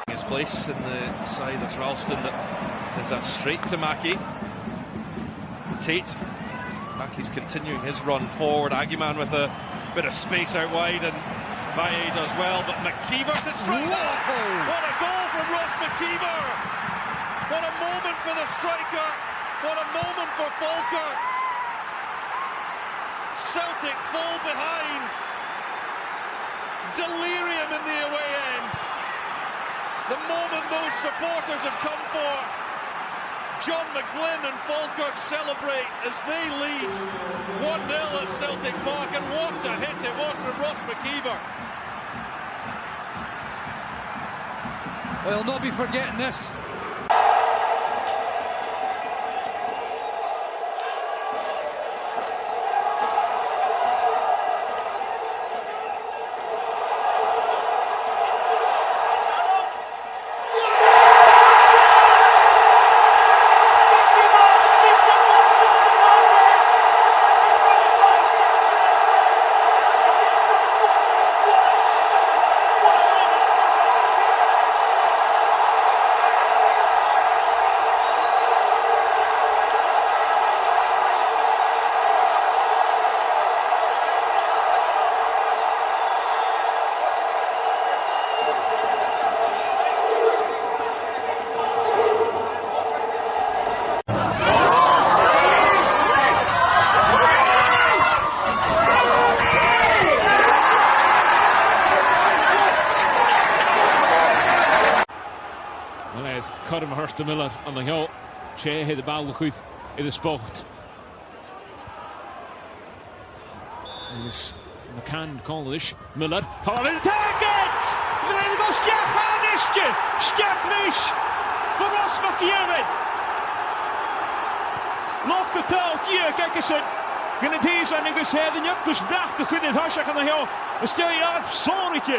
His place in the side of Ralston that sends that straight to Mackie. Tate. Mackie's continuing his run forward. Aguiman with a bit of space out wide, and Valle does well, but MacIver to strike. What a goal from Ross MacIver! What a moment for the striker! What a moment for Falkirk! Celtic fall behind. Delirium in the away end. The moment those supporters have come for. John McGlynn and Falkirk celebrate as they lead 1-0 at Celtic Park, and what a hit it was from Ross MacIver. Well, he'll not be forgetting this. Curran Hurst de Miller aan de hill. Shea had de bal goed in de sport. Is McCann calling this Miller. Target! Miller goes Stjaf Nish voor Ross MacIver. Loft de taal hier, kijk eens het. In het hees en ik is heden op gesbracht de goede hasje aan de hill. Dan stel je af zorgje.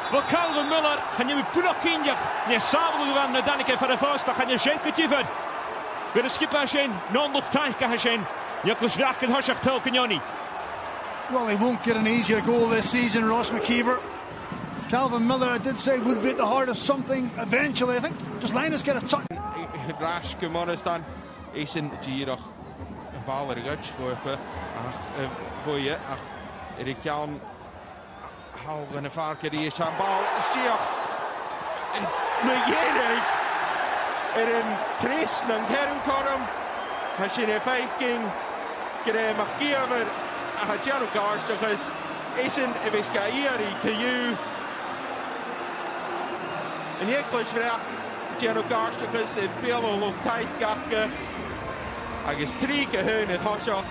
Voor Calvin Miller gaan je met Pulakindjak niet samen gaan naar Danneke voor de post, maar gaan je schenken tiever. Voor de skipper zijn, non nog tijd kan zijn. Je kunt werken hasje telken Johnny. Well, he won't get an easier goal this season, Ross MacIver. Calvin Miller, I did say, would be at the heart of something eventually. I think just Linus get a touch. Rash Kumanistan is in Girach. Een bal er goed voor je. Erik Jan. Hou een vaker die is aan bal. Stier. McGinnis. Een Christen en Kernkorm. Als je een 5 ging. Krijg MacIver. Had Jano Garstochus. Is een Viscaïri te you. En hier klopt vraag. Jano Garstochus in veel nog tijd gafke. Hij is 3 keer hun het hotshot.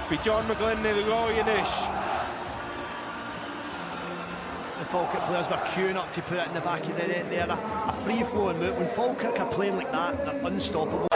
Bij John McGlynn in de gooien is. The Falkirk players were queuing up to put it in the back of the net there. A free-flowing move. When Falkirk are playing like that, they're unstoppable.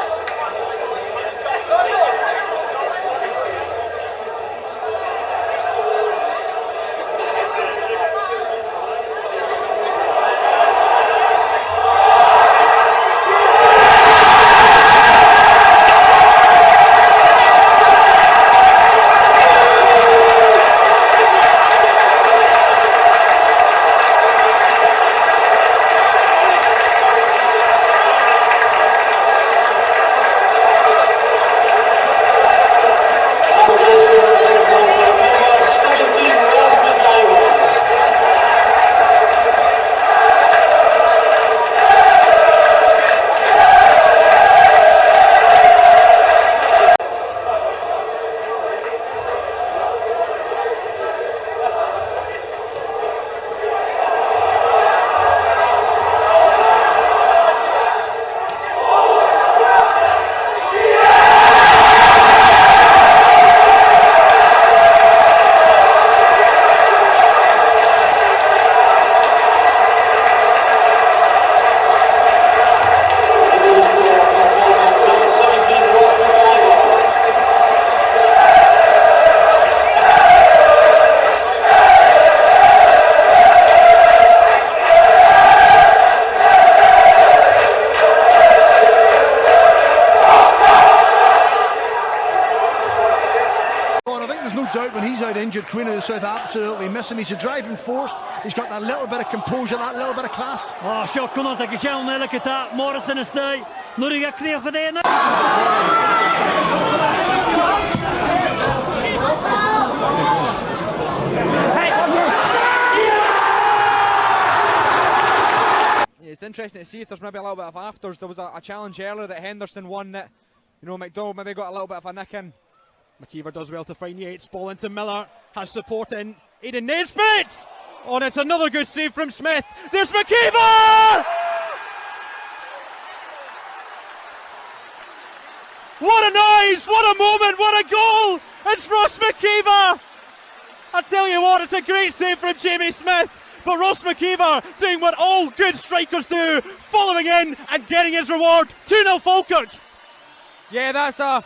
there's no doubt when he's out injured, Queen of the South absolutely miss him. He's a driving force. He's got that little bit of composure, that little bit of class. Oh, sure, come on, take a shell, look at that. Morrison is there. Noriga kreeg het in. It's interesting to see if there's maybe a little bit of afters. There was a challenge earlier that Henderson won that, you know, McDowell maybe got a little bit of a nick in. MacIver does well to find Yates. Ball into Miller. Has support in Aidan Nesbitt. Oh, and it's another good save from Smith. There's MacIver! What a noise! What a moment! What a goal! It's Ross MacIver! I tell you what, it's a great save from Jamie Smith. But Ross MacIver doing what all good strikers do, following in and getting his reward. 2-0 Falkirk. Yeah, that's a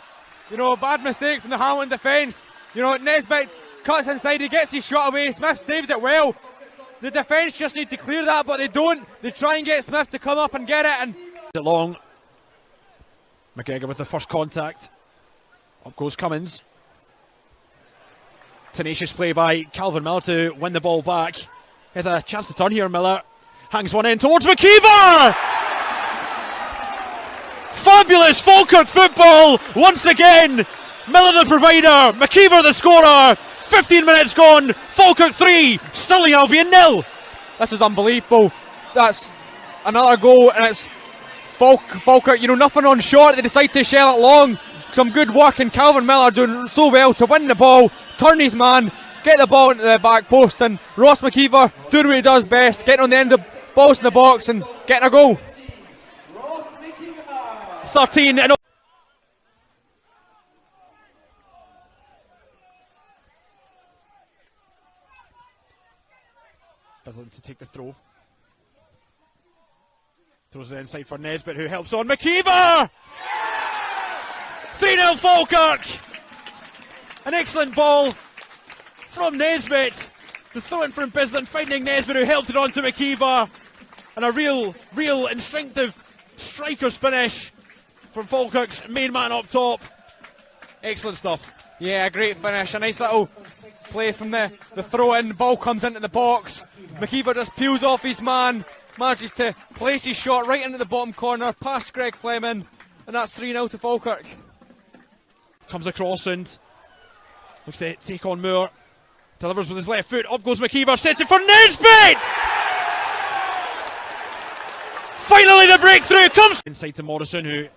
bad mistake from the Hamilton defence. You know, Nesbitt cuts inside, he gets his shot away, Smith saves it well. The defence just need to clear that, but they don't. They try and get Smith to come up and get it. And it long. McGregor with the first contact. Up goes Cummins. Tenacious play by Calvin Miller to win the ball back. He has a chance to turn here, Miller. Hangs one in towards MacIver! Fabulous Falkirk football once again. Miller the provider, MacIver the scorer. 15 minutes gone, Falkirk 3, Stirling Albion 0. this is unbelievable. That's another goal, and it's Falkirk, nothing on short. They decide to shell it long. Some good work, and Calvin Miller doing so well to win the ball, turn his man, get the ball into the back post, and Ross MacIver doing what he does best, getting on the end of the balls in the box and getting a goal. 13 and Bislin to take the throw. Throws it inside for Nesbitt, who helps on MacIver! 3-0 Falkirk! An excellent ball from Nesbitt. The throw in from Bislin, finding Nesbitt, who helped it on to MacIver. And a real instinctive striker's finish from Falkirk's main man up top. Excellent stuff. Yeah, a great finish. A nice little play from the throw in. Ball comes into the box. MacIver just peels off his man. Manages to place his shot right into the bottom corner, past Greg Fleming. And that's 3-0 to Falkirk. Comes across and looks to take on Moore. Delivers with his left foot. Up goes MacIver. Sets it for Nesbitt! Finally the breakthrough comes inside to Morrison, who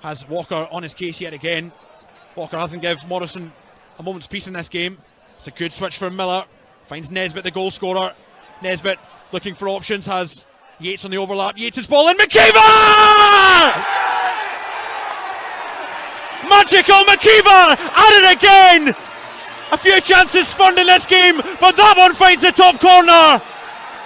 has Walker on his case yet again. Walker hasn't given Morrison a moment's peace in this game. It's a good switch from Miller. Finds Nesbitt, the goal scorer. Nesbitt looking for options, has Yates on the overlap. Yates' ball in. MacIver! Magical MacIver at it again! A few chances spurned in this game, but that one finds the top corner.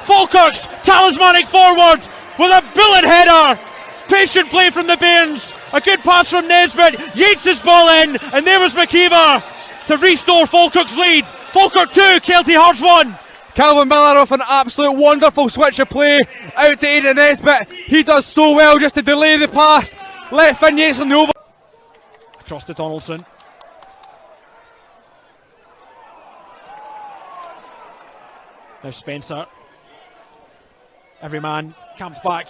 Falkirk's talismanic forward with a bullet header. Patient play from the Bairns. A good pass from Nesbitt. Yates' ball in, and there was MacIver to restore Falkirk's lead. Falkirk 2, Kelty Hearts 1. Calvin Miller off an absolute wonderful switch of play out to Aidan Nesbitt. He does so well just to delay the pass. Let Finn Yates on the over. Across to Donaldson. Now Spencer. Every man camps back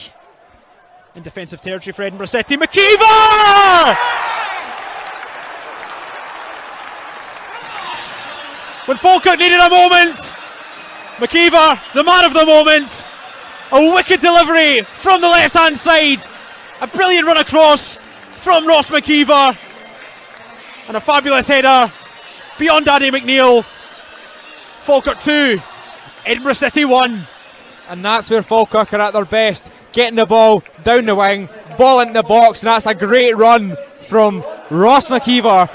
in defensive territory for Edinburgh City. MacIver! When Falkirk needed a moment, MacIver, the man of the moment. A wicked delivery from the left hand side. A brilliant run across from Ross MacIver. And a fabulous header beyond Daddy McNeil. Falkirk 2, Edinburgh City 1. And that's where Falkirk are at their best. Getting the ball down the wing, ball into the box, and that's a great run from Ross MacIver.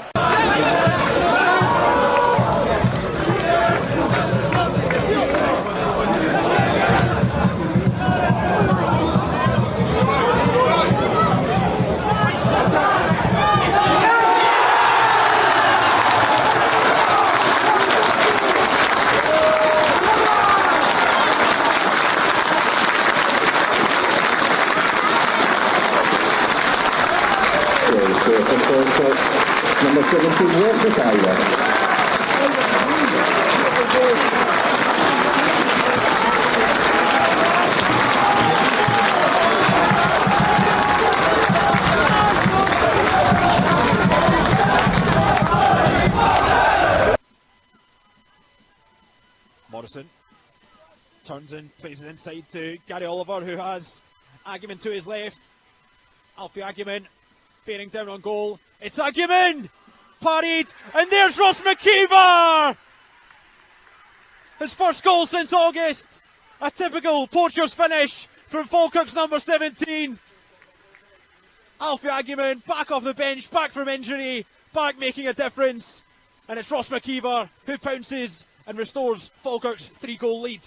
Number 17, Ross MacIver. Morrison turns and plays it inside to Gary Oliver, who has Agyeman to his left. Alfie Agyeman bearing down on goal. It's Agyeman! Parried, and there's Ross MacIver! His first goal since August. A typical poacher's finish from Falkirk's number 17. Alfie Agyeman back off the bench, back from injury, back making a difference. And it's Ross MacIver who pounces and restores Falkirk's 3-goal lead.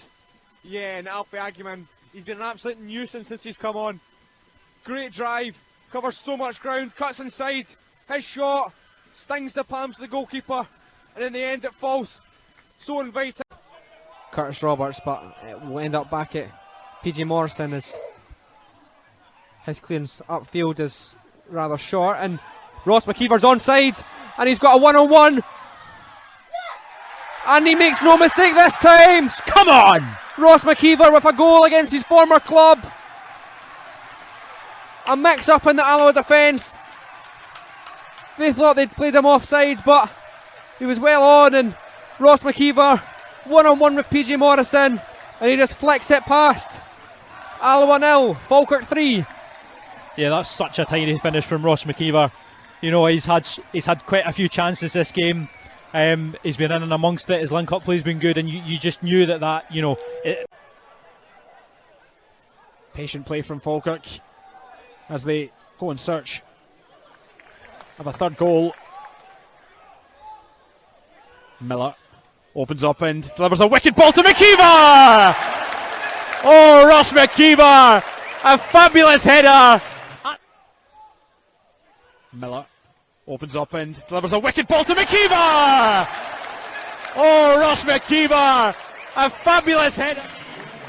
Yeah, and Alfie Agyeman, he's been an absolute nuisance since he's come on. Great drive, covers so much ground, cuts inside, his shot stings the palms of the goalkeeper, and in the end it falls. So inviting. Curtis Roberts, but it will end up back at PJ Morrison as his clearance upfield is rather short, and Ross MacIver's onside, and he's got a one-on-one, and he makes no mistake this time. Come on! Ross MacIver with a goal against his former club. A mix-up in the Alloa defence. They thought they'd played him offside, but he was well on, and Ross MacIver one-on-one with PJ Morrison, and he just flicks it past. Alloa 0, Falkirk 3. Yeah, that's such a tiny finish from Ross MacIver. You know, he's had quite a few chances this game. He's been in and amongst it. His link-up play's been good, and you just knew that you know. Patient play from Falkirk as they go in search of a third goal. Miller opens up and delivers a wicked ball to MacIver! Oh, Ross MacIver! A fabulous header! Miller opens up and delivers a wicked ball to MacIver! Oh, Ross MacIver! A fabulous header!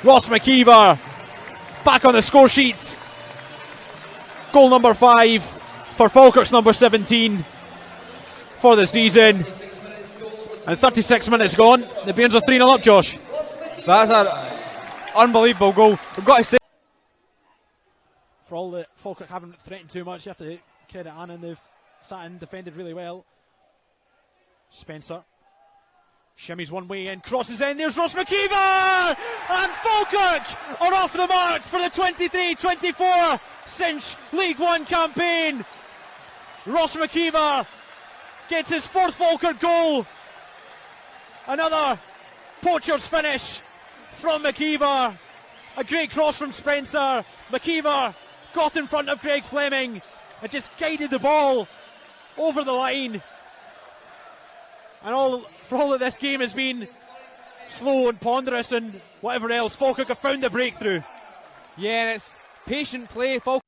Ross MacIver back on the score sheet. Goal number 5 for Falkirk's number 17 for the season. And 36 minutes gone. The Bairns are 3-0 up, Josh. That's an unbelievable goal. We've got to say, for all that Falkirk haven't threatened too much, you have to credit Annan. They've sat in, defended really well. Spencer shimmies one way and crosses in. There's Ross MacIver! And Falkirk are off the mark for the 23-24 Cinch League One campaign. Ross MacIver gets his 4th Falkirk goal. Another poacher's finish from MacIver. A great cross from Spencer. MacIver got in front of Greg Fleming and just guided the ball over the line. And for all that this game has been slow and ponderous and whatever else, Falkirk have found the breakthrough. yeah, and it's patient play. Falkirk.